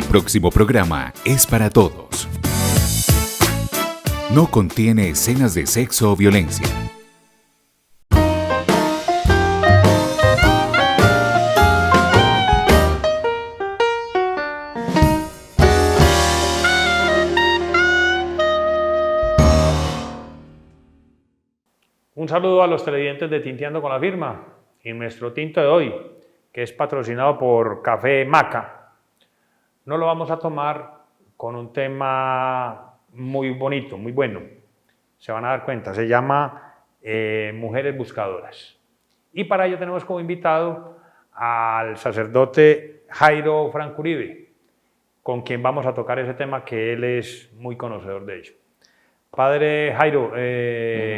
próximo programa es para todos. No contiene escenas de sexo o violencia. Un saludo a los televidentes de Tinteando con la Firma y nuestro tinto de hoy, que es patrocinado por Café Maca. No lo vamos a tomar con un tema muy bonito, muy bueno. Se van a dar cuenta, se llama Mujeres Buscadoras. Y para ello tenemos como invitado al sacerdote Jairo Franco Uribe, con quien vamos a tocar ese tema que él es muy conocedor de ello. Padre Jairo,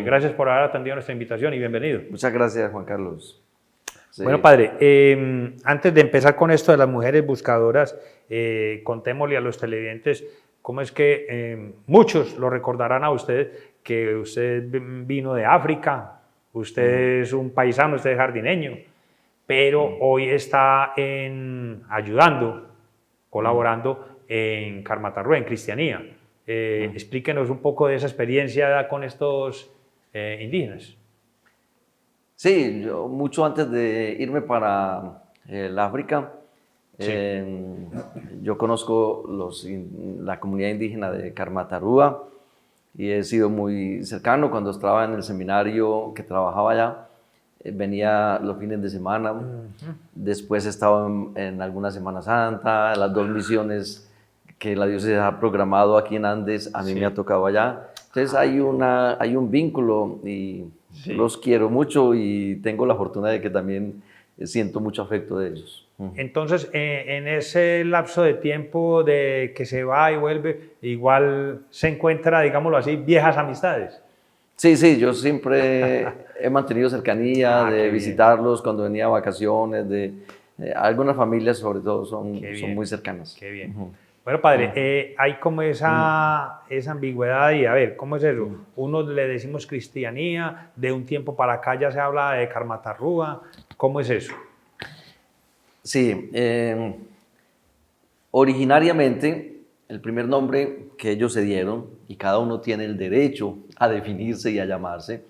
gracias por haber atendido nuestra invitación y bienvenido. Muchas gracias, Juan Carlos. Sí. Bueno, padre, antes de empezar con esto de las mujeres buscadoras, contémosle a los televidentes cómo es que muchos lo recordarán a usted, que usted vino de África, usted es un paisano, usted es jardineño, pero hoy está ayudando, colaborando en Carmatarrúa, en Cristianía. Explíquenos un poco de esa experiencia con estos indígenas. Sí, yo mucho antes de irme para el África, Sí. yo conozco la comunidad indígena de Carmatarrúa y he sido muy cercano. Cuando estaba en el seminario que trabajaba allá, venía los fines de semana. Después he estado en alguna Semana Santa, las 2 misiones que la diócesis ha programado aquí en Andes, a mí me ha tocado allá. Entonces hay un vínculo y los quiero mucho y tengo la fortuna de que también siento mucho afecto de ellos. Entonces, en ese lapso de tiempo de que se va y vuelve, igual se encuentra, digámoslo así, viejas amistades. Sí, yo siempre he mantenido cercanía de qué visitarlos cuando venía a vacaciones, algunas familias sobre todo son muy cercanas. Qué bien. Bueno, padre, hay como esa ambigüedad y a ver, ¿cómo es eso? Uno le decimos cristianía, de un tiempo para acá ya se habla de Carmatarrúa, ¿cómo es eso? Sí, originariamente el primer nombre que ellos se dieron, y cada uno tiene el derecho a definirse y a llamarse,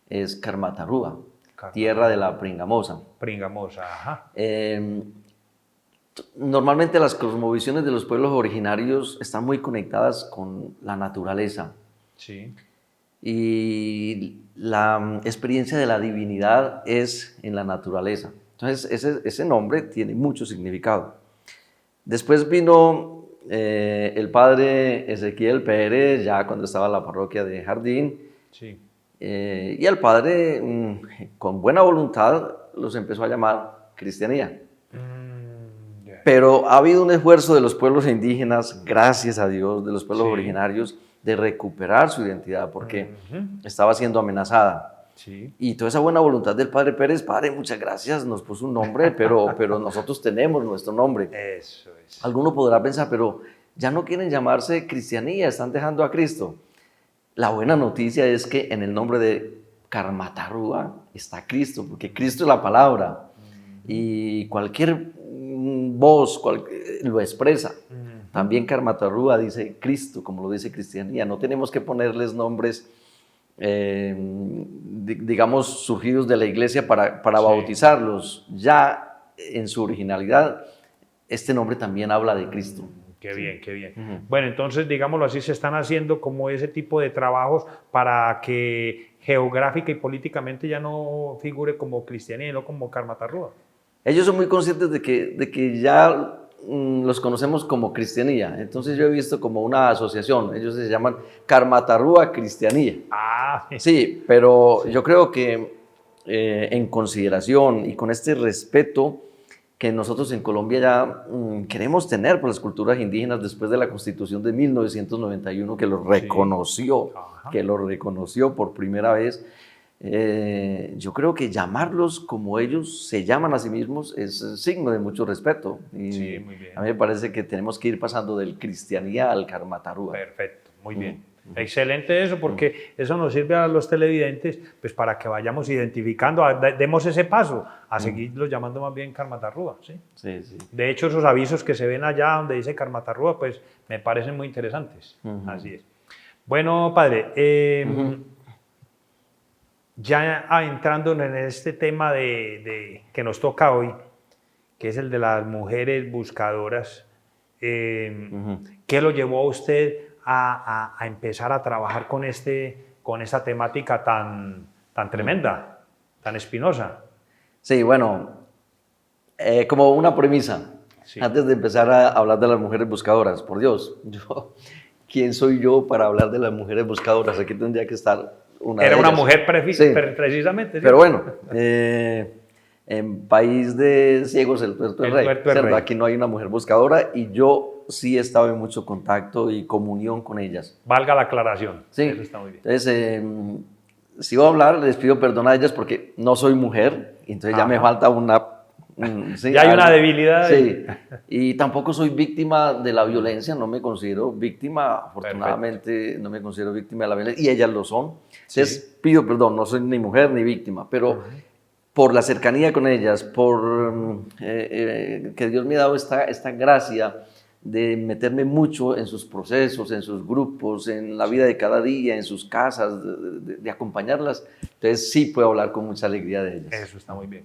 es Carmatarrúa, tierra de la Pringamosa. Pringamosa, ajá. Normalmente las cosmovisiones de los pueblos originarios están muy conectadas con la naturaleza. Sí. Y la experiencia de la divinidad es en la naturaleza. Entonces ese nombre tiene mucho significado. Después vino el padre Ezequiel Pérez, ya cuando estaba en la parroquia de Jardín. Sí. Y el padre, con buena voluntad, los empezó a llamar cristianía. Pero ha habido un esfuerzo de los pueblos indígenas, gracias a Dios, de los pueblos originarios, de recuperar su identidad, porque estaba siendo amenazada. Sí. Y toda esa buena voluntad del padre Pérez, padre, muchas gracias, nos puso un nombre, pero nosotros tenemos nuestro nombre. Eso es. Alguno podrá pensar, pero ya no quieren llamarse cristianía, están dejando a Cristo. La buena noticia es que en el nombre de Carmatarrúa está Cristo, porque Cristo es la palabra. Y cualquier voz lo expresa. También Carmatarrúa dice Cristo, como lo dice Cristianía. No tenemos que ponerles nombres, digamos, surgidos de la iglesia para bautizarlos. Ya en su originalidad, este nombre también habla de Cristo. Qué bien, qué bien. Bueno, entonces, digámoslo así, se están haciendo como ese tipo de trabajos para que geográfica y políticamente ya no figure como cristianía, no como Carmatarrúa. Ellos son muy conscientes de que ya los conocemos como cristianía. Entonces yo he visto como una asociación. Ellos se llaman Carmatarrúa Cristianía. Sí, pero yo creo que en consideración y con este respeto que nosotros en Colombia ya queremos tener por las culturas indígenas después de la Constitución de 1991 que lo reconoció, por primera vez. Yo creo que llamarlos como ellos se llaman a sí mismos es signo de mucho respeto. Y sí, muy bien. A mí me parece que tenemos que ir pasando del cristianía al Carmatarrúa. Perfecto, muy bien. Excelente eso, porque eso nos sirve a los televidentes pues para que vayamos identificando, demos ese paso a seguirlo llamando más bien Karmatarrúa, ¿sí? Sí, sí. De hecho, esos avisos que se ven allá donde dice Karmatarrúa, pues me parecen muy interesantes. Así es. Bueno, padre, ya entrando en este tema que nos toca hoy, que es el de las mujeres buscadoras, ¿qué lo llevó a usted a empezar a trabajar con esta temática tan tremenda, tan espinosa? Sí, bueno, como una premisa, sí. Antes de empezar a hablar de las mujeres buscadoras, por Dios, ¿quién soy yo para hablar de las mujeres buscadoras? Aquí tendría que estar una Era de una ellas. mujer Sí. precisamente. ¿Sí? Pero bueno, en país de ciegos el tuerto es rey. Rey. Aquí no hay una mujer buscadora y yo sí he estado en mucho contacto y comunión con ellas. Valga la aclaración. Sí. Eso está muy bien. Entonces, si voy a hablar, les pido perdón a ellas porque no soy mujer, entonces ya me falta una... sí, ya hay una debilidad. Sí, y tampoco soy víctima de la violencia, no me considero víctima, afortunadamente. Perfecto. No me considero víctima de la violencia, y ellas lo son. Entonces, sí. Pido perdón, no soy ni mujer ni víctima, pero por la cercanía con ellas, por que Dios me ha dado esta gracia de meterme mucho en sus procesos, en sus grupos, en la vida de cada día, en sus casas, de acompañarlas. Entonces sí puedo hablar con mucha alegría de ellas. Eso está muy bien.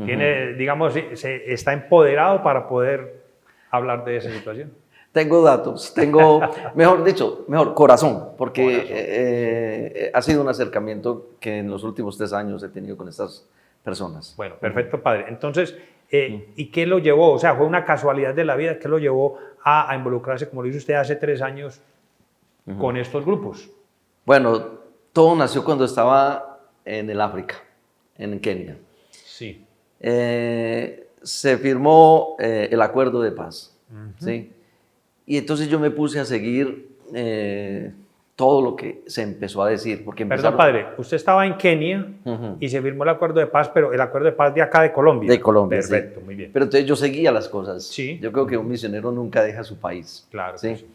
Tiene, digamos, está empoderado para poder hablar de esa situación. Tengo datos, tengo, mejor corazón, porque ha sido un acercamiento que en los últimos 3 años he tenido con estas personas. Bueno, perfecto, padre. Entonces, ¿y qué lo llevó? O sea, ¿fue una casualidad de la vida? ¿Qué lo llevó a involucrarse, como lo hizo usted hace 3 años, con estos grupos? Bueno, todo nació cuando estaba en el África, en Kenia. Sí. Se firmó el acuerdo de paz, ¿sí? Y entonces yo me puse a seguir todo lo que se empezó a decir. Porque Perdón, padre, usted estaba en Kenia y se firmó el acuerdo de paz, pero el acuerdo de paz de acá de Colombia. De Colombia, perfecto, sí. Muy bien. Pero entonces yo seguía las cosas. Sí. Yo creo que un misionero nunca deja su país. Claro. ¿sí? Sí.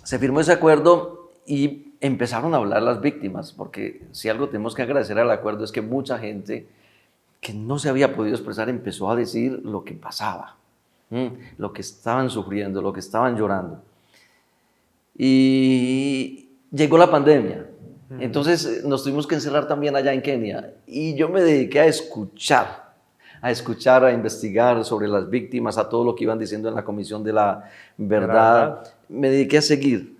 Se firmó ese acuerdo y empezaron a hablar las víctimas, porque si algo tenemos que agradecer al acuerdo es que mucha gente que no se había podido expresar empezó a decir lo que pasaba, lo que estaban sufriendo, lo que estaban llorando. Y llegó la pandemia, entonces nos tuvimos que encerrar también allá en Kenia y yo me dediqué a escuchar, a investigar sobre las víctimas, a todo lo que iban diciendo en la Comisión de la Verdad. Me dediqué a seguir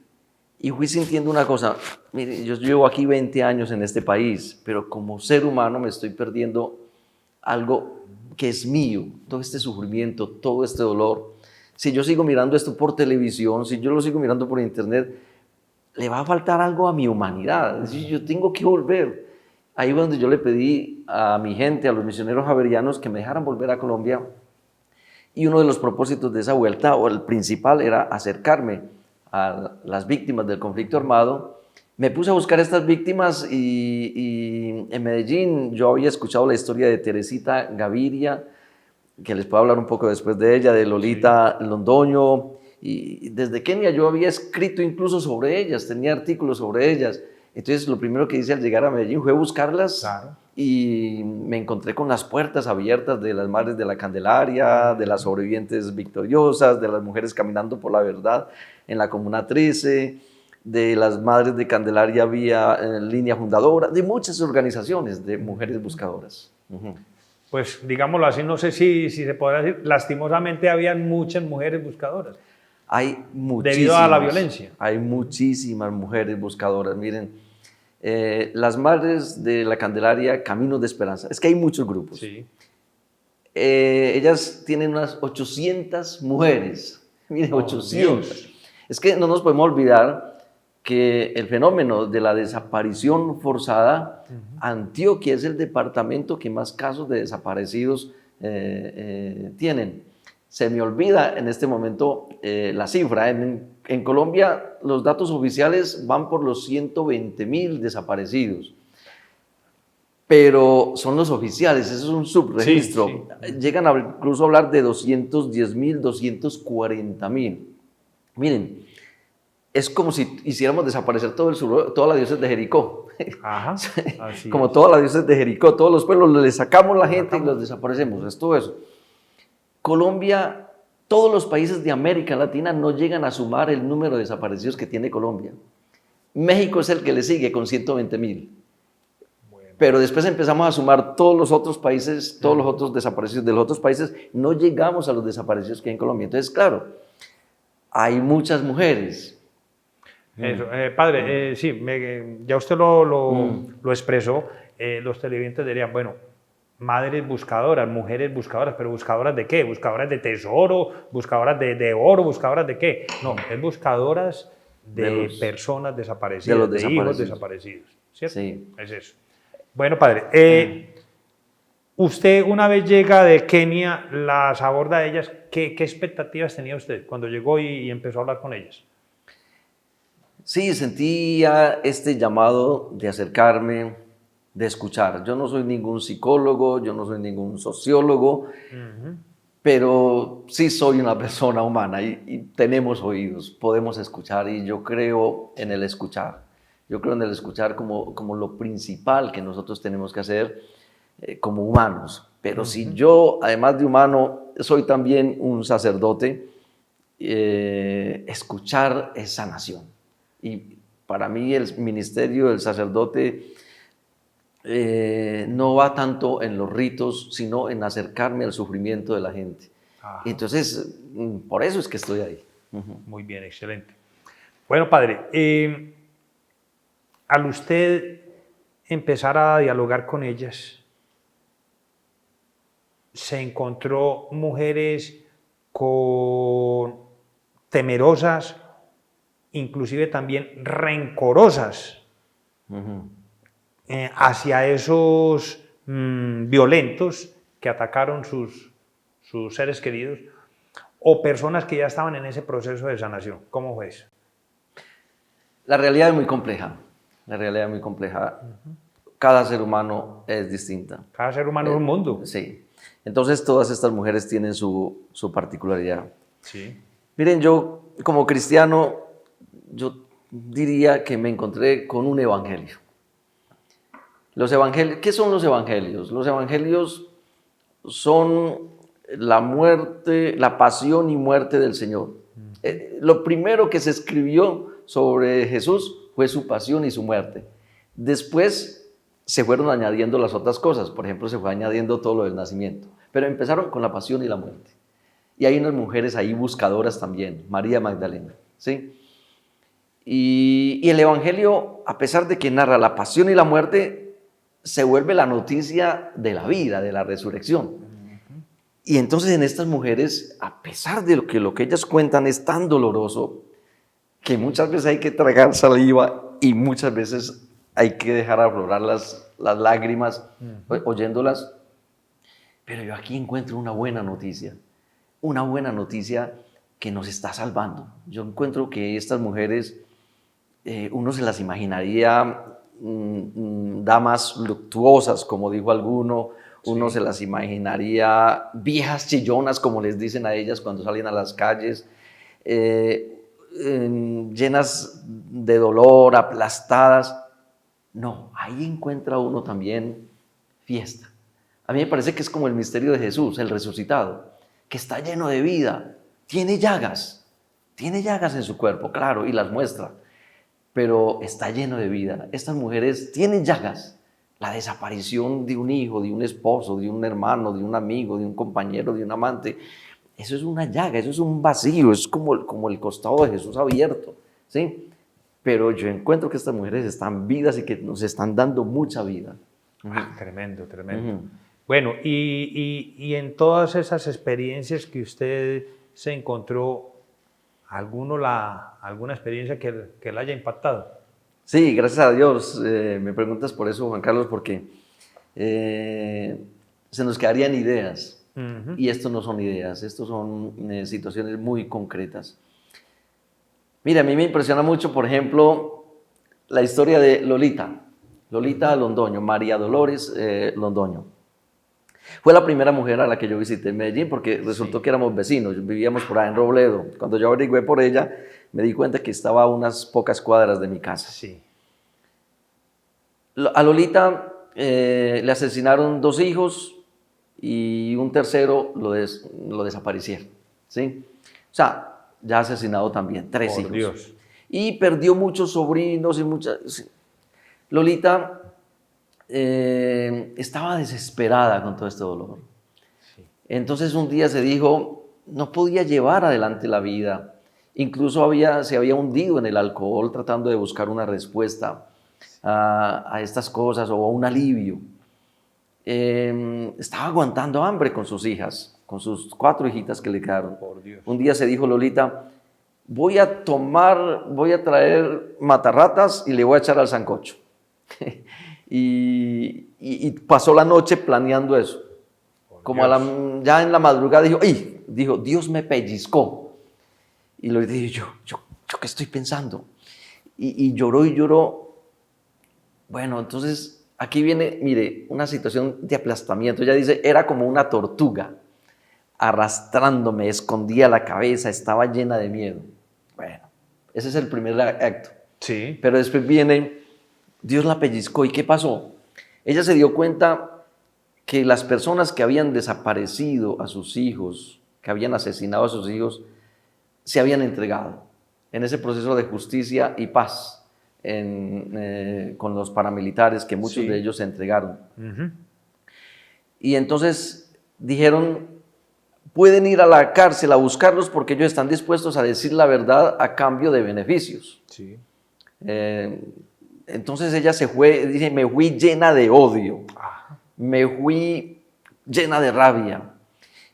y fui sintiendo una cosa, mire, yo llevo aquí 20 años en este país, pero como ser humano me estoy perdiendo algo que es mío, todo este sufrimiento, todo este dolor. Si yo sigo mirando esto por televisión, si yo lo sigo mirando por internet, le va a faltar algo a mi humanidad. Es decir, yo tengo que volver. Ahí fue donde yo le pedí a mi gente, a los misioneros javerianos, que me dejaran volver a Colombia. Y uno de los propósitos de esa vuelta, o el principal, era acercarme a las víctimas del conflicto armado. Me puse a buscar estas víctimas y en Medellín yo había escuchado la historia de Teresita Gaviria, que les puedo hablar un poco después de ella, de Lolita Londoño, y desde Kenia yo había escrito incluso sobre ellas, tenía artículos sobre ellas. Entonces lo primero que hice al llegar a Medellín fue buscarlas y me encontré con las puertas abiertas de las Madres de la Candelaria, de las sobrevivientes victoriosas, de las mujeres caminando por la verdad en la Comuna 13, de las Madres de Candelaria vía línea fundadora, de muchas organizaciones de mujeres buscadoras. Pues digámoslo así, no sé si se podrá decir, lastimosamente habían muchas mujeres buscadoras. Hay muchísimas. Debido a la violencia. Hay muchísimas mujeres buscadoras. Miren, las Madres de la Candelaria, Caminos de Esperanza, es que hay muchos grupos. Sí. Ellas tienen unas 800 mujeres. Miren, 800. Dios. Es que no nos podemos olvidar que el fenómeno de la desaparición forzada, Antioquia es el departamento que más casos de desaparecidos tienen. Se me olvida en este momento la cifra. En Colombia los datos oficiales van por los 120.000 desaparecidos, pero son los oficiales, eso es un subregistro. Sí, sí. Llegan a incluso a hablar de 210.000, 240.000. Miren, es como si hiciéramos desaparecer toda la diócesis de Jericó. Ajá, así Como es. toda la diócesis de Jericó, todos los pueblos, les sacamos la gente y los desaparecemos, es todo eso. Colombia, todos los países de América Latina no llegan a sumar el número de desaparecidos que tiene Colombia. México es el que le sigue con 120.000. Pero después empezamos a sumar todos los otros países, todos los otros desaparecidos de los otros países, no llegamos a los desaparecidos que hay en Colombia. Entonces, claro, hay muchas mujeres. Eso, padre, sí, ya usted lo expresó, los televidentes dirían, bueno, madres buscadoras, mujeres buscadoras, pero ¿buscadoras de qué? ¿Buscadoras de tesoro? ¿Buscadoras de oro? ¿Buscadoras de qué? No, es buscadoras de personas desaparecidas, de hijos desaparecidos, ¿cierto? Sí. Es eso. Bueno, padre, usted una vez llega de Kenia, las aborda a ellas, ¿qué expectativas tenía usted cuando llegó y empezó a hablar con ellas? Sí, sentía este llamado de acercarme, de escuchar. Yo no soy ningún psicólogo, yo no soy ningún sociólogo, pero sí soy una persona humana y tenemos oídos, podemos escuchar y yo creo en el escuchar. Yo creo en el escuchar como lo principal que nosotros tenemos que hacer como humanos. Pero si yo, además de humano, soy también un sacerdote, escuchar es sanación. Y para mí el ministerio del sacerdote no va tanto en los ritos, sino en acercarme al sufrimiento de la gente. Entonces, por eso es que estoy ahí. Muy bien, excelente. Bueno, padre, al usted empezar a dialogar con ellas, se encontró mujeres temerosas, inclusive también rencorosas hacia esos violentos que atacaron sus seres queridos, o personas que ya estaban en ese proceso de sanación. ¿Cómo fue eso? La realidad es muy compleja. La realidad es muy compleja. Cada ser humano es distinta. Cada ser humano es un mundo. Sí. Entonces todas estas mujeres tienen su particularidad. Sí. Miren, yo como cristiano, yo diría que me encontré con un evangelio. Los evangelios, ¿qué son los evangelios? Los evangelios son la muerte, la pasión y muerte del Señor. Lo primero que se escribió sobre Jesús fue su pasión y su muerte. Después se fueron añadiendo las otras cosas, por ejemplo, se fue añadiendo todo lo del nacimiento, pero empezaron con la pasión y la muerte. Y hay unas mujeres ahí buscadoras también, María Magdalena, ¿sí? Y el Evangelio, a pesar de que narra la pasión y la muerte, se vuelve la noticia de la vida, de la resurrección. Y entonces en estas mujeres, a pesar de lo que ellas cuentan es tan doloroso, que muchas veces hay que tragar saliva y muchas veces hay que dejar aflorar las lágrimas oyéndolas. Pero yo aquí encuentro una buena noticia que nos está salvando. Yo encuentro que estas mujeres, uno se las imaginaría damas luctuosas, como dijo alguno, uno se las imaginaría viejas chillonas, como les dicen a ellas cuando salen a las calles, llenas de dolor, aplastadas. No, ahí encuentra uno también fiesta. A mí me parece que es como el misterio de Jesús, el resucitado, que está lleno de vida, tiene llagas en su cuerpo, claro, y las muestra, pero está lleno de vida. Estas mujeres tienen llagas, la desaparición de un hijo, de un esposo, de un hermano, de un amigo, de un compañero, de un amante. Eso es una llaga, eso es un vacío, es como el costado de Jesús abierto, ¿sí? Pero yo encuentro que estas mujeres están vivas y que nos están dando mucha vida. Tremendo, tremendo. Bueno, y en todas esas experiencias que usted se encontró, ¿alguna experiencia que la haya impactado? Sí, gracias a Dios. Me preguntas por eso, Juan Carlos, porque se nos quedarían ideas. Y esto no son ideas, esto son situaciones muy concretas. Mira, a mí me impresiona mucho, por ejemplo, la historia de Lolita Londoño, María Dolores Londoño. Fue la primera mujer a la que yo visité en Medellín porque resultó que éramos vecinos, vivíamos por ahí en Robledo. Cuando yo averigüé por ella, me di cuenta que estaba a unas pocas cuadras de mi casa. Sí. A Lolita le asesinaron 2 hijos y un tercero lo desaparecieron, ¿sí? O sea, ya asesinado también, 3 Por hijos. Dios. Y perdió muchos sobrinos y muchas... Sí. Lolita estaba desesperada con todo este dolor. Sí. Entonces un día se dijo, no podía llevar adelante la vida. Incluso se había hundido en el alcohol tratando de buscar una respuesta a estas cosas o un alivio. Estaba aguantando hambre con sus hijas, con sus 4 hijitas que le quedaron. Por Dios. Un día se dijo Lolita, voy a traer matarratas y le voy a echar al sancocho. y pasó la noche planeando eso. Como ya en la madrugada dijo, Dios me pellizcó. Y le dije, ¿yo qué estoy pensando? Y lloró y lloró. Bueno, entonces aquí viene, mire, una situación de aplastamiento. Ella dice, era como una tortuga, arrastrándome, escondía la cabeza, estaba llena de miedo. Bueno, ese es el primer acto. Sí. Pero después viene, Dios la pellizcó. ¿Y qué pasó? Ella se dio cuenta que las personas que habían desaparecido a sus hijos, que habían asesinado a sus hijos, se habían entregado en ese proceso de justicia y paz con los paramilitares, que muchos de ellos se entregaron. Y entonces dijeron, pueden ir a la cárcel a buscarlos porque ellos están dispuestos a decir la verdad a cambio de beneficios. Sí. Entonces ella se fue, dice, me fui llena de odio, me fui llena de rabia.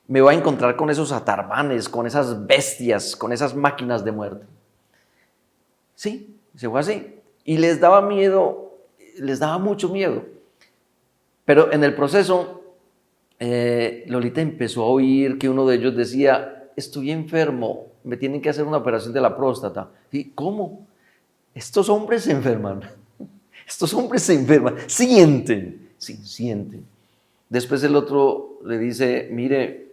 Me voy a encontrar con esos atarbanes, con esas bestias, con esas máquinas de muerte. Sí, se fue así. Y les daba miedo, les daba mucho miedo. Pero en el proceso, Lolita empezó a oír que uno de ellos decía, estoy enfermo, me tienen que hacer una operación de la próstata. ¿Y cómo? Estos hombres se enferman. Estos hombres se enferman. Sienten. Sí, sienten. Después el otro le dice, mire,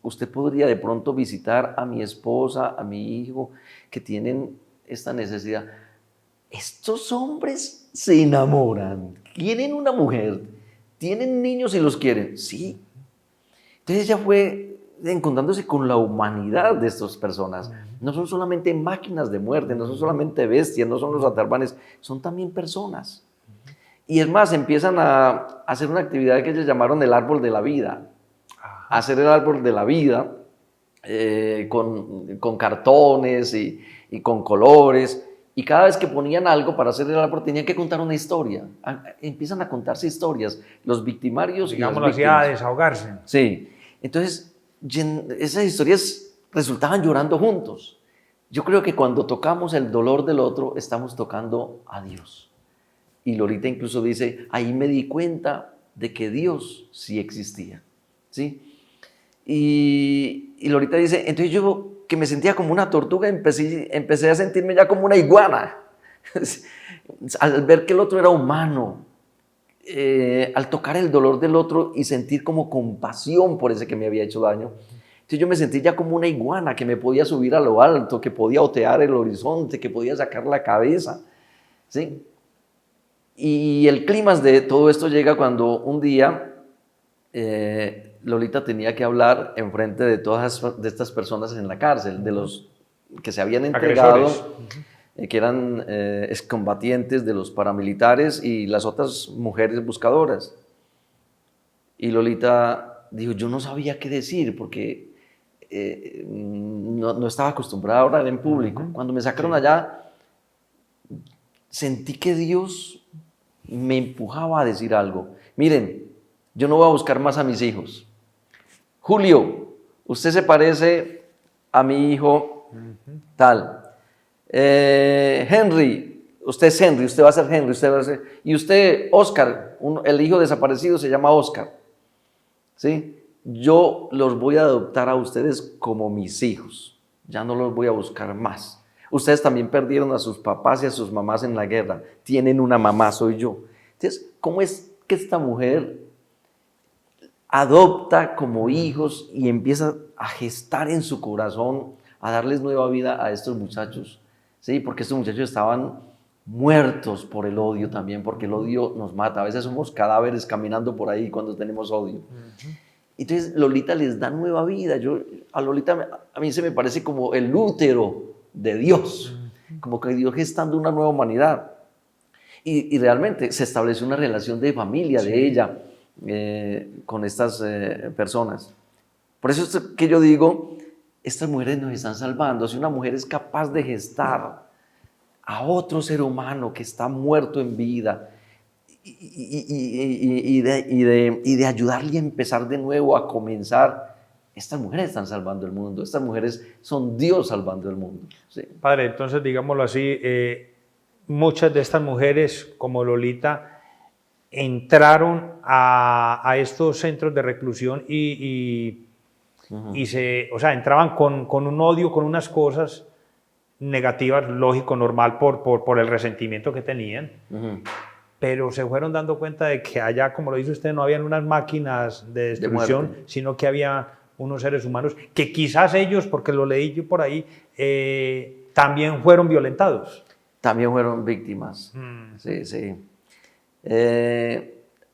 usted podría de pronto visitar a mi esposa, a mi hijo, que tienen esta necesidad. Estos hombres se enamoran, quieren una mujer, tienen niños y los quieren. Sí. Entonces ella fue encontrándose con la humanidad de estas personas. No son solamente máquinas de muerte, no son solamente bestias, no son los atarbanes, son también personas. Y es más, empiezan a hacer una actividad que ellos llamaron el árbol de la vida. Hacer el árbol de la vida con cartones y con colores. Y cada vez que ponían algo para hacer el árbol tenían que contar una historia. Empiezan a contarse historias, los victimarios y las víctimas. A desahogarse. Sí. Entonces, esas historias resultaban llorando juntos. Yo creo que cuando tocamos el dolor del otro, estamos tocando a Dios. Y Lolita incluso dice, ahí me di cuenta de que Dios sí existía. ¿Sí? Y Lolita dice, entonces yo que me sentía como una tortuga, empecé a sentirme ya como una iguana. Al ver que el otro era humano, al tocar el dolor del otro y sentir como compasión por ese que me había hecho daño. Entonces yo me sentí ya como una iguana que me podía subir a lo alto, que podía otear el horizonte, que podía sacar la cabeza. ¿Sí? Y el clímax de todo esto llega cuando un día Lolita tenía que hablar enfrente de todas estas personas en la cárcel, de los que se habían entregado, que eran excombatientes de los paramilitares y las otras mujeres buscadoras. Y Lolita dijo, yo no sabía qué decir porque no estaba acostumbrada a hablar en público. Cuando me sacaron allá, sentí que Dios me empujaba a decir algo. Miren, yo no voy a buscar más a mis hijos. Julio, usted se parece a mi hijo tal. Henry, usted es Henry, usted va a ser Henry, usted va a ser... Y usted, Oscar, el hijo desaparecido se llama Oscar. ¿Sí? Yo los voy a adoptar a ustedes como mis hijos. Ya no los voy a buscar más. Ustedes también perdieron a sus papás y a sus mamás en la guerra. Tienen una mamá, soy yo. Entonces, ¿cómo es que esta mujer adopta como hijos y empieza a gestar en su corazón, a darles nueva vida a estos muchachos, ¿sí? Porque estos muchachos estaban muertos por el odio también, porque el odio nos mata. A veces somos cadáveres caminando por ahí cuando tenemos odio. Entonces Lolita les da nueva vida. A Lolita, a mí se me parece como el útero de Dios, como que Dios gestando una nueva humanidad. Y realmente se establece una relación de familia de ella con estas personas. Por eso es que yo digo, estas mujeres nos están salvando. Si una mujer es capaz de gestar a otro ser humano que está muerto en vida y de ayudarle a empezar de nuevo, a comenzar, estas mujeres están salvando el mundo. Estas mujeres son Dios salvando el mundo. Sí. Padre, entonces digámoslo así, muchas de estas mujeres como Lolita entraron a estos centros de reclusión o sea, entraban con un odio, con unas cosas negativas, lógico, normal, por el resentimiento que tenían, pero se fueron dando cuenta de que allá, como lo dice usted, no habían unas máquinas de destrucción, sino que había unos seres humanos que quizás ellos, porque lo leí yo por ahí, también fueron violentados. También fueron víctimas. Sí, sí.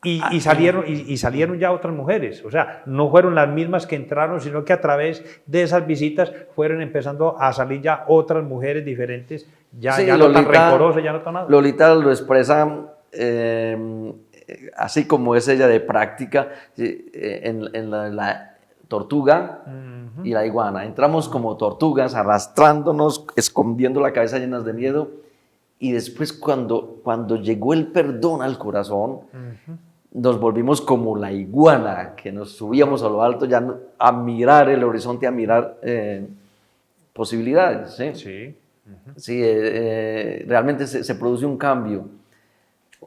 Y salieron ya otras mujeres, o sea, no fueron las mismas que entraron, sino que a través de esas visitas fueron empezando a salir ya otras mujeres diferentes, ya sí, no Lolita, tan rencorosas, ya no tan nada. Lolita lo expresa así como es ella de práctica, en la tortuga y la iguana. Entramos como tortugas, arrastrándonos, escondiendo la cabeza llenas de miedo, y después cuando llegó el perdón al corazón, nos volvimos como la iguana, que nos subíamos a lo alto ya a mirar el horizonte, a mirar posibilidades. ¿Sí? Sí. Sí, realmente se produce un cambio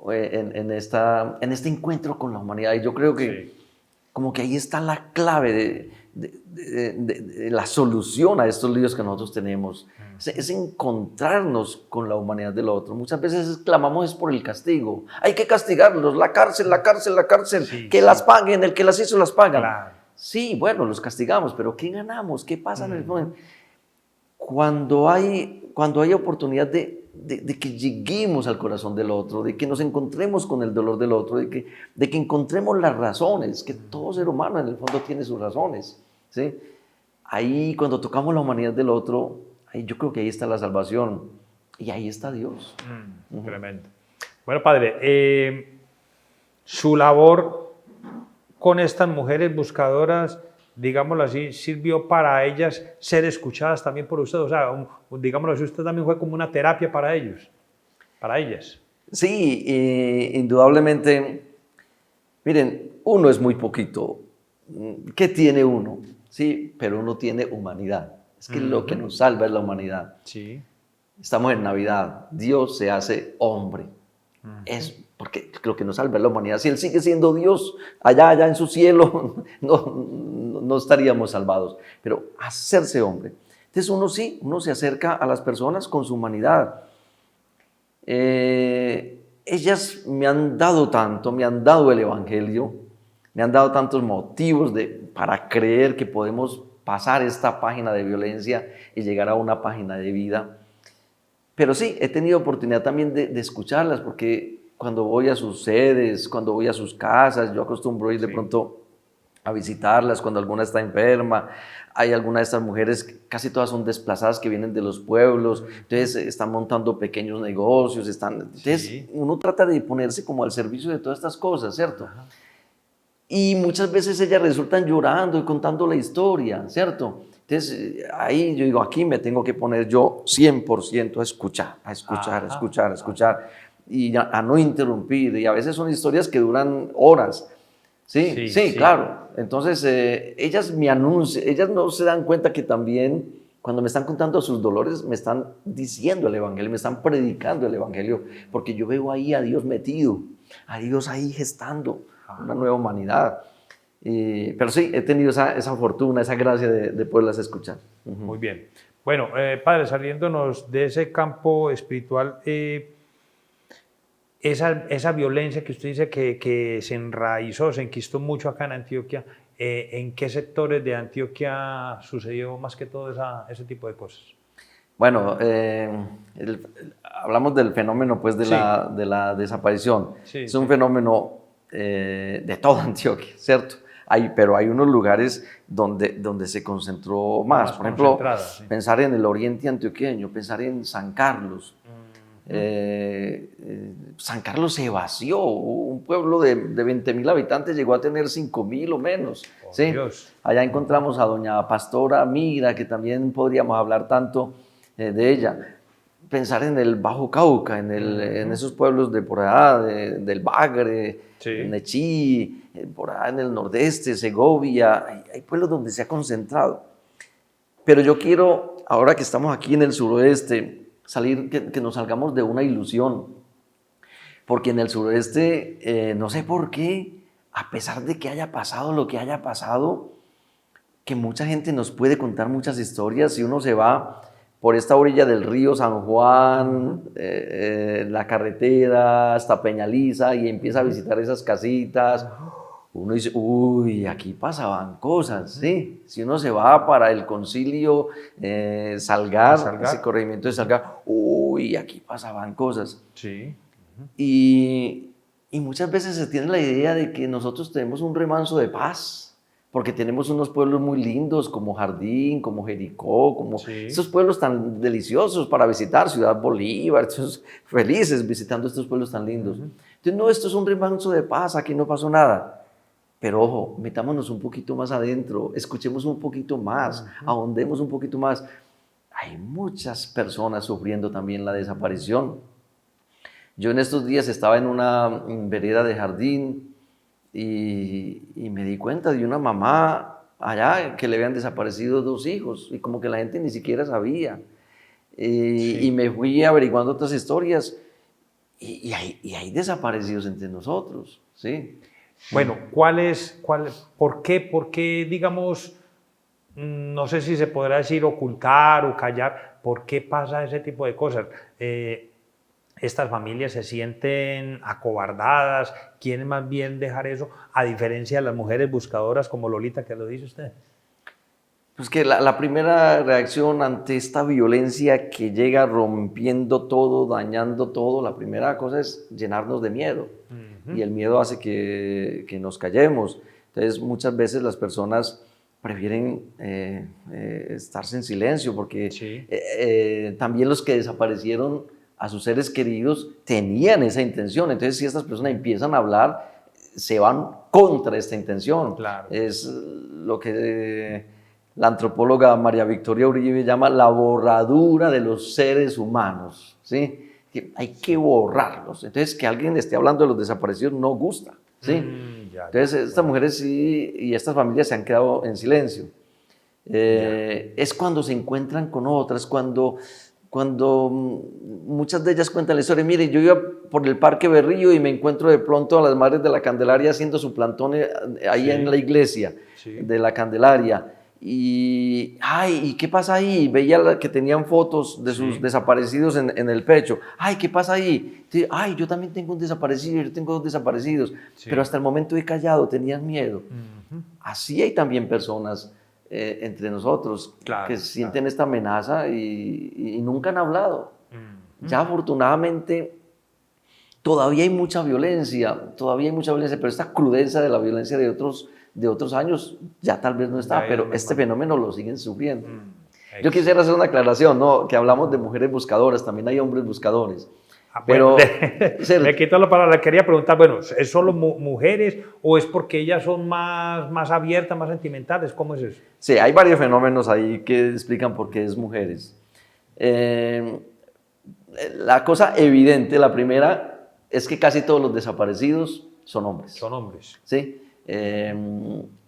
en este encuentro con la humanidad, y yo creo que como que ahí está la clave de la solución a estos líos que nosotros tenemos. Es encontrarnos con la humanidad del otro. Muchas veces clamamos por el castigo. Hay que castigarlos, la cárcel, la cárcel, la cárcel, que las paguen, el que las hizo las paga. Claro. Sí, bueno, los castigamos, pero ¿qué ganamos? ¿Qué pasa en el momento? Cuando hay oportunidad de que lleguemos al corazón del otro, de que nos encontremos con el dolor del otro, de que encontremos las razones, que todo ser humano en el fondo tiene sus razones, ¿sí? Ahí, cuando tocamos la humanidad del otro, yo creo que ahí está la salvación, y ahí está Dios. Tremendo. Bueno, padre, su labor con estas mujeres buscadoras, digámoslo así, sirvió para ellas ser escuchadas también por usted. O sea, digámoslo así, usted también fue como una terapia para ellos, para ellas. Sí, indudablemente. Miren, uno es muy poquito. ¿Qué tiene uno? Sí, pero uno tiene humanidad. Es que lo que nos salva es la humanidad. Sí. Estamos en Navidad. Dios se hace hombre. Es porque lo que nos salva es la humanidad. Si Él sigue siendo Dios allá en su cielo, no estaríamos salvados. Pero hacerse hombre. Entonces uno se acerca a las personas con su humanidad. Ellas me han dado tanto, me han dado el Evangelio, me han dado tantos motivos para creer que podemos pasar esta página de violencia y llegar a una página de vida. Pero sí, he tenido oportunidad también de escucharlas, porque cuando voy a sus sedes, cuando voy a sus casas, yo acostumbro ir de pronto a visitarlas cuando alguna está enferma. Hay algunas de estas mujeres, casi todas son desplazadas, que vienen de los pueblos, entonces están montando pequeños negocios, entonces uno trata de ponerse como al servicio de todas estas cosas, ¿cierto? Y muchas veces ellas resultan llorando y contando la historia, ¿cierto? Entonces ahí yo digo, aquí me tengo que poner yo 100% a escuchar, y a no interrumpir, y a veces son historias que duran horas. Sí, claro. Entonces, ellas me anuncian, ellas no se dan cuenta que también, cuando me están contando sus dolores, me están diciendo el Evangelio, me están predicando el Evangelio, porque yo veo ahí a Dios metido, a Dios ahí gestando una nueva humanidad. Pero sí, he tenido esa fortuna, esa gracia de poderlas escuchar. Muy bien. Bueno, padre, saliéndonos de ese campo espiritual, esa violencia que usted dice que se enraizó, se enquistó mucho acá en Antioquia, ¿en qué sectores de Antioquia sucedió más que todo ese tipo de cosas? Bueno, hablamos del fenómeno pues, de la desaparición. Es un fenómeno de toda Antioquia, ¿cierto? Pero hay unos lugares donde se concentró más. Por ejemplo, pensar en el oriente antioqueño, pensar en San Carlos. San Carlos se vació, un pueblo de 20.000 habitantes llegó a tener 5.000 o menos. ¿Sí? Allá encontramos a doña Pastora Mira, que también podríamos hablar tanto de ella. Pensar en el Bajo Cauca, en esos pueblos de por allá, del Bagre, Nechí, por allá en el nordeste, Segovia, hay pueblos donde se ha concentrado. Pero yo quiero, ahora que estamos aquí en el suroeste, que nos salgamos de una ilusión, porque en el suroeste, no sé por qué, a pesar de que haya pasado lo que haya pasado, que mucha gente nos puede contar muchas historias. Si uno se va por esta orilla del río San Juan, la carretera hasta Peñaliza y empieza a visitar esas casitas, uno dice, uy, aquí pasaban cosas, ¿sí? Si uno se va para el concilio Salgar, ese corregimiento de Salgar, uy, aquí pasaban cosas. Sí. Y muchas veces se tiene la idea de que nosotros tenemos un remanso de paz, porque tenemos unos pueblos muy lindos como Jardín, como Jericó, como estos pueblos tan deliciosos para visitar, Ciudad Bolívar, estos felices visitando estos pueblos tan lindos. Entonces, no, esto es un remanso de paz, aquí no pasó nada. Pero ojo, metámonos un poquito más adentro, escuchemos un poquito más, ahondemos un poquito más. Hay muchas personas sufriendo también la desaparición. Yo en estos días estaba en una vereda de Jardín y me di cuenta de una mamá allá que le habían desaparecido 2 hijos y como que la gente ni siquiera sabía. Y me fui averiguando otras historias y hay desaparecidos entre nosotros, ¿sí? Bueno, por qué, digamos, no sé si se podrá decir ocultar o callar, por qué pasa ese tipo de cosas? Estas familias se sienten acobardadas, quieren más bien dejar eso, a diferencia de las mujeres buscadoras como Lolita, que lo dice usted. Pues que la primera reacción ante esta violencia que llega rompiendo todo, dañando todo, la primera cosa es llenarnos de miedo. Y el miedo hace que nos callemos. Entonces muchas veces las personas prefieren estarse en silencio porque también los que desaparecieron a sus seres queridos tenían esa intención. Entonces si estas personas empiezan a hablar, se van contra esta intención. Claro. Es lo que la antropóloga María Victoria Uribe llama la borradura de los seres humanos, ¿sí? Que hay que borrarlos. Entonces, que alguien esté hablando de los desaparecidos no gusta, ¿sí? Entonces, estas mujeres sí y estas familias se han quedado en silencio. Es cuando se encuentran con otras, cuando muchas de ellas cuentan la historia. Mire, yo iba por el Parque Berrío y me encuentro de pronto a las Madres de la Candelaria haciendo su plantón ahí en la iglesia de la Candelaria. ¿Y qué pasa ahí? Veía que tenían fotos de sus desaparecidos en el pecho. ¿Qué pasa ahí? Yo también tengo un desaparecido, yo tengo 2 desaparecidos. Pero hasta el momento he callado, tenían miedo. Así hay también personas entre nosotros que sienten esta amenaza y nunca han hablado. Ya afortunadamente todavía hay mucha violencia, pero esta crudeza de la violencia de otros años ya tal vez no está, pero este fenómeno lo siguen sufriendo. Yo quisiera hacer una aclaración, ¿no? Que hablamos de mujeres buscadoras, también hay hombres buscadores. Pero me quito la palabra, quería preguntar, bueno, ¿es solo mujeres o es porque ellas son más abiertas, más sentimentales? ¿Cómo es eso? Sí, hay varios fenómenos ahí que explican por qué es mujeres. La cosa evidente, la primera, es que casi todos los desaparecidos son hombres. Son hombres. Sí.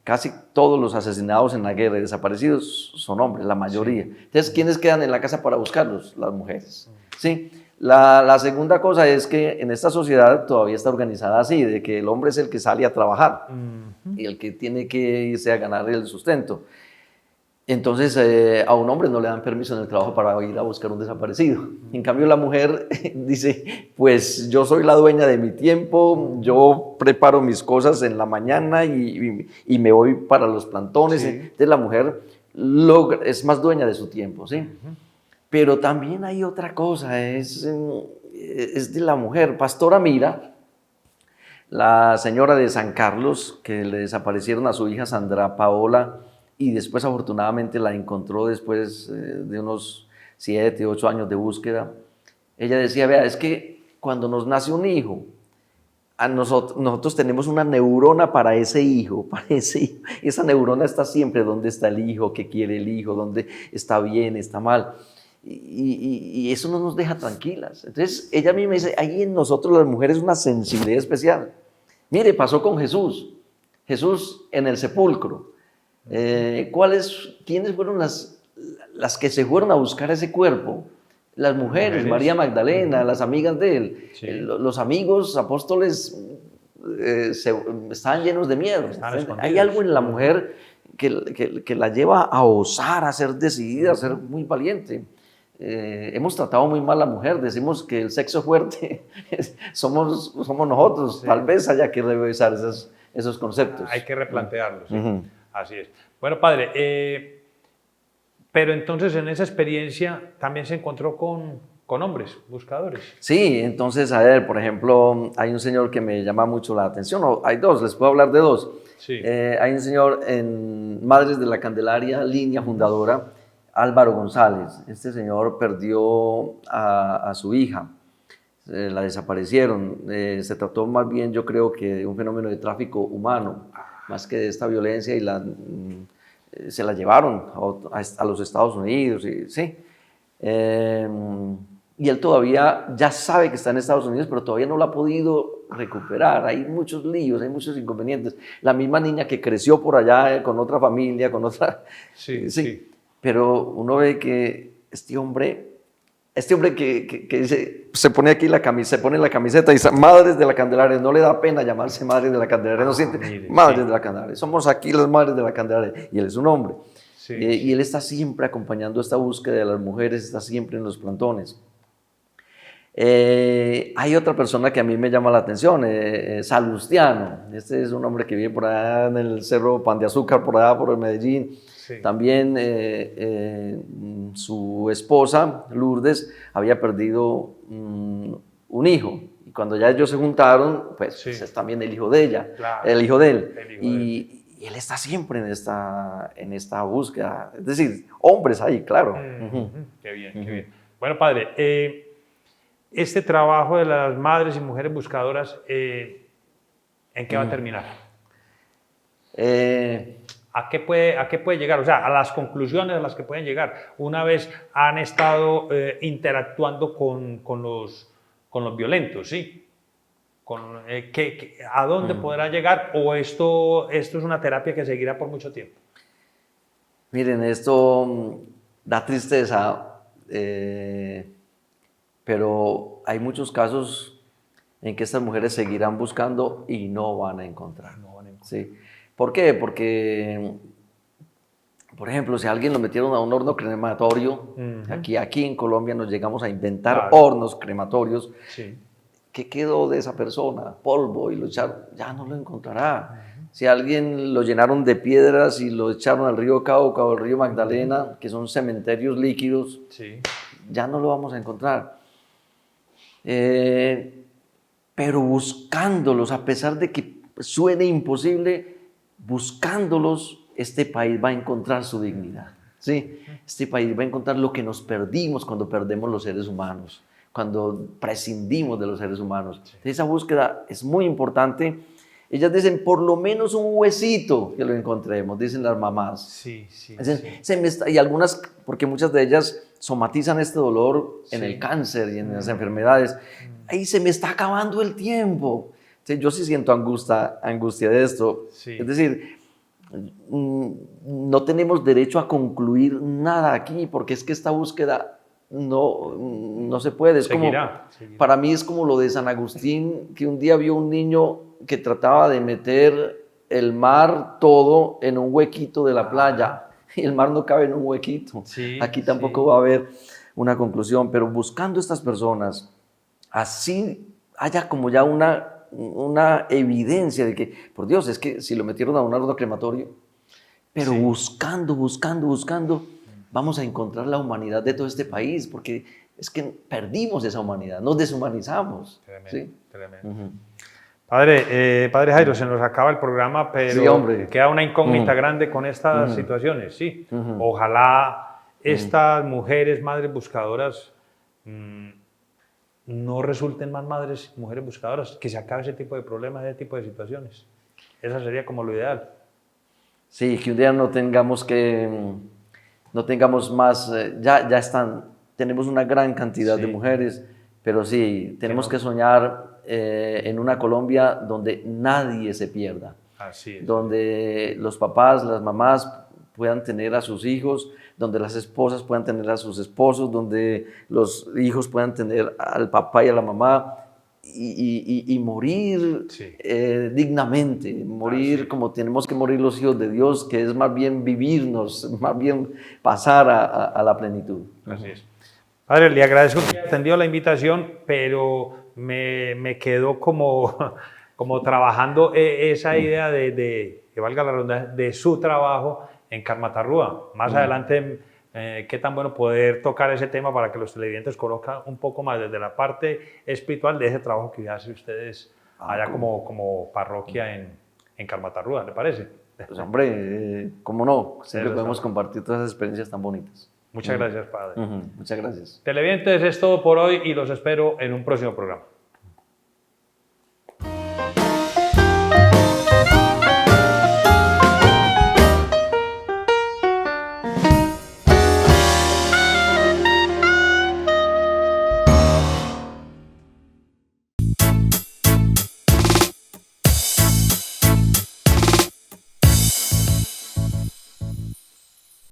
Casi todos los asesinados en la guerra y desaparecidos son hombres, la mayoría. Entonces, ¿quiénes quedan en la casa para buscarlos? Las mujeres. ¿Sí? La segunda cosa es que en esta sociedad todavía está organizada así, de que el hombre es el que sale a trabajar y el que tiene que irse a ganar el sustento. Entonces a un hombre no le dan permiso en el trabajo para ir a buscar un desaparecido. En cambio la mujer dice, pues yo soy la dueña de mi tiempo, yo preparo mis cosas en la mañana y me voy para los plantones. Sí. Entonces la mujer es más dueña de su tiempo, ¿sí? Pero también hay otra cosa, es de la mujer. Pastora Mira, la señora de San Carlos, que le desaparecieron a su hija Sandra Paola, y después afortunadamente la encontró después de unos 7, 8 años de búsqueda. Ella decía, vea, es que cuando nos nace un hijo, nosotros tenemos una neurona para ese hijo, y esa neurona está siempre donde está el hijo, qué quiere el hijo, dónde está bien, está mal, y eso no nos deja tranquilas. Entonces ella a mí me dice, hay en nosotros las mujeres una sensibilidad especial. Mire, pasó con Jesús en el sepulcro. ¿Quiénes fueron las que se fueron a buscar ese cuerpo? Las mujeres, María Magdalena, las amigas de él. Sí. Los amigos apóstoles estaban llenos de miedo. Hay algo en la mujer que la lleva a osar, a ser decidida, a ser muy valiente. Hemos tratado muy mal a la mujer, decimos que el sexo fuerte somos nosotros. Sí. Tal vez haya que revisar esos conceptos. Hay que replantearlos. Sí. Así es. Bueno, padre, pero entonces en esa experiencia también se encontró con hombres, buscadores. Sí, entonces, a ver, por ejemplo, hay un señor que me llama mucho la atención, hay dos, les puedo hablar de dos. Sí. Hay un señor en Madres de la Candelaria, línea fundadora, Álvaro González. Este señor perdió a su hija, la desaparecieron. Se trató más bien, yo creo, que de un fenómeno de tráfico humano, más que de esta violencia, y se la llevaron a los Estados Unidos. Sí. Y él todavía ya sabe que está en Estados Unidos, pero todavía no lo ha podido recuperar. Hay muchos líos, hay muchos inconvenientes. La misma niña que creció por allá con otra familia, con otra... Sí. Pero uno ve que este hombre que dice, se pone aquí se pone la camiseta y dice Madres de la Candelaria, no le da pena llamarse Madres de la Candelaria, no siente, mire, Madres de la Candelaria, somos aquí las Madres de la Candelaria, y él es un hombre. Sí. Y él está siempre acompañando esta búsqueda de las mujeres, está siempre en los plantones. Hay otra persona que a mí me llama la atención, Salustiano. Este es un hombre que vive por allá en el Cerro Pan de Azúcar, por allá por el Medellín. Sí. También su esposa, Lourdes, había perdido un hijo. Y cuando ya ellos se juntaron, pues es también el hijo de ella, claro, el hijo de él. Y él está siempre en esta búsqueda. Es decir, hombres ahí, claro. Qué bien, qué bien. Bueno, padre, este trabajo de las madres y mujeres buscadoras, ¿en qué va a terminar? ¿A qué puede llegar? O sea, a las conclusiones a las que pueden llegar una vez han estado interactuando con los violentos, ¿sí? ¿A dónde podrán llegar? ¿O esto es una terapia que seguirá por mucho tiempo? Miren, esto da tristeza, pero hay muchos casos en que estas mujeres seguirán buscando y no van a encontrar. ¿Sí? ¿Por qué? Porque, por ejemplo, si a alguien lo metieron a un horno crematorio, aquí en Colombia nos llegamos a inventar hornos crematorios. Sí. ¿Qué quedó de esa persona? Polvo, y lo echaron, ya no lo encontrará. Si a alguien lo llenaron de piedras y lo echaron al río Cauca o al río Magdalena, que son cementerios líquidos, ya no lo vamos a encontrar. Pero buscándolos, a pesar de que suene imposible, buscándolos, este país va a encontrar su dignidad. ¿Sí? Este país va a encontrar lo que nos perdimos cuando perdemos los seres humanos, cuando prescindimos de los seres humanos. Esa búsqueda es muy importante. Ellas dicen, por lo menos un huesito que lo encontremos, dicen las mamás. Y algunas, porque muchas de ellas somatizan este dolor en el cáncer y en las enfermedades. Ahí se me está acabando el tiempo. Yo sí siento angustia de esto. Es decir, no tenemos derecho a concluir nada aquí, porque es que esta búsqueda no se puede. Seguirá. Para mí es como lo de San Agustín, que un día vio un niño que trataba de meter el mar todo en un huequito de la playa. y el mar no cabe en un huequito. Sí, Aquí tampoco va a haber una conclusión, pero buscando estas personas, así haya como ya una evidencia de que, por Dios, es que si lo metieron a un horno crematorio, pero buscando, vamos a encontrar la humanidad de todo este país, porque es que perdimos esa humanidad, nos deshumanizamos. Tremendo, ¿sí? tremendo. Padre Jairo, se nos acaba el programa, pero queda una incógnita grande con estas situaciones. Sí. Ojalá estas mujeres, madres buscadoras, no resulten más madres, mujeres buscadoras, que se acabe ese tipo de problemas, ese tipo de situaciones. Esa sería como lo ideal. Sí, que un día no tengamos más, ya tenemos una gran cantidad de mujeres, pero sí, tenemos que soñar en una Colombia donde nadie se pierda. Así es. Donde los papás, las mamás puedan tener a sus hijos, donde las esposas puedan tener a sus esposos, donde los hijos puedan tener al papá y a la mamá y morir dignamente, morir como tenemos que morir los hijos de Dios, que es más bien vivirnos, más bien pasar a la plenitud. Así es. Padre, le agradezco que haya atendido la invitación, pero me quedó como trabajando esa idea que valga la redundancia, de su trabajo en Carmatarrúa. Más adelante, qué tan bueno poder tocar ese tema para que los televidentes conozcan un poco más desde la parte espiritual de ese trabajo que hacen ustedes allá como parroquia en Carmatarrúa, ¿le parece? Pues hombre, cómo no, siempre podemos compartir todas esas experiencias tan bonitas. Muchas gracias, Padre. Muchas gracias. Televidentes, es todo por hoy y los espero en un próximo programa.